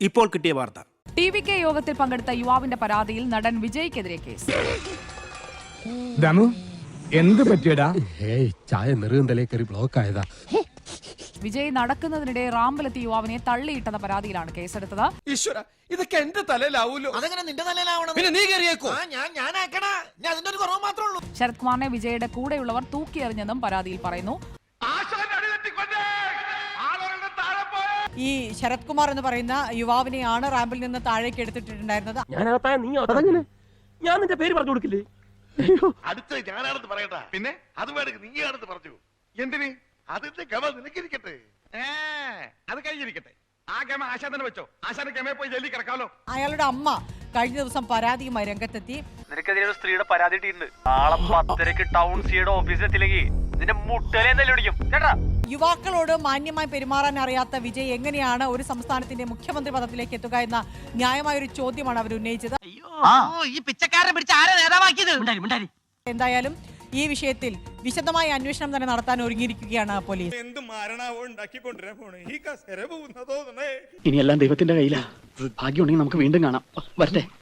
ഇപ്പോൾ കിട്ടിയ വാർത്ത. TVK യോഗത്തിൽ പങ്കെടുത്ത യുവാവിന്റെ പരാതിയിൽ നടൻ വിജയ്ക്കെതിരെ കേസ്. എന്ത് പറ്റിയടാ? ചായ നെറുകന്തലേ കയറി ബ്ലോക്ക് ആയതാ. വിജയ് നടക്കുന്നതിനിടെ റാമ്പിലെത്തിയ യുവാവിനെ തള്ളിയിട്ടെന്ന പരാതിയിലാണ് കേസെടുത്തത്. ഈശ്വര, ഇതൊക്കെ എന്റെ തലയിലാവൂലോ? അതെങ്ങനെ നിന്റെ തലയിലാവണം? പിന്നെ നീ കയറിയേക്കോ? അതിന്റെ ഒരു കുറവ് മാത്രമേ ഉള്ളൂ. ശരത് കുമാറിനെ വിജയുടെ കൂടെയുള്ളവർ തൂക്കിയെറിഞ്ഞെന്നും പരാതിയിൽ പറയുന്നു. ഈ ശരത് കുമാർ എന്ന് പറയുന്ന യുവാവിനെയാണ് റാമ്പിൽ നിന്ന് താഴേക്ക് എടുത്തിട്ടുണ്ടായിരുന്നത്. ഞാൻ നിന്റെ പേര് പറഞ്ഞു കൊടുക്കില്ലേ? അടുത്ത ഞാനാണെന്ന് പറയട്ടാ. പിന്നെ അത് വേണമെങ്കിൽ നീയാണെന്ന് പറഞ്ഞു. എന്തിന്? അതിന്റെ ഗമ നിനക്കിരിക്കട്ടെ. അത് കഴിഞ്ഞിരിക്കട്ടെ. ആ ഗമ ആശാൻ തന്നെ വെച്ചോ. ആശാന്റെ ഗമയെ പോയി ജയിലിൽ കിടക്കാമല്ലോ. അയാളുടെ അമ്മ കഴിഞ്ഞ ദിവസം പരാതിയുമായി രംഗത്തെത്തി. നിനക്കെതിരെ ഒരു സ്ത്രീയുടെ പരാതി ഇട്ടിട്ടുണ്ട്. നാളെ 10:00 ടൗൺ സിയുടെ ഓഫീസിലെത്തില്ലെങ്കിൽ നിന്റെ മുട്ടലെ എന്തെങ്കിലും ഒടിക്കും കേട്ടാ. യുവാക്കളോട് മാന്യമായി പെരുമാറാൻ അറിയാത്ത വിജയ് എങ്ങനെയാണ് ഒരു സംസ്ഥാനത്തിന്റെ മുഖ്യമന്ത്രി പദത്തിലേക്ക് എത്തുക എന്ന ന്യായമായ ഒരു ചോദ്യമാണ് അവർ ഉന്നയിച്ചത്. എന്തായാലും ഈ വിഷയത്തിൽ വിശദമായ അന്വേഷണം തന്നെ നടത്താൻ ഒരുങ്ങിയിരിക്കുകയാണ് പോലീസ്. ഇനിയെല്ലാം ദൈവത്തിന്റെ കയ്യിലാ. ഭാഗ്യമുണ്ടെങ്കിൽ നമുക്ക് വീണ്ടും കാണാം. വരട്ടെ.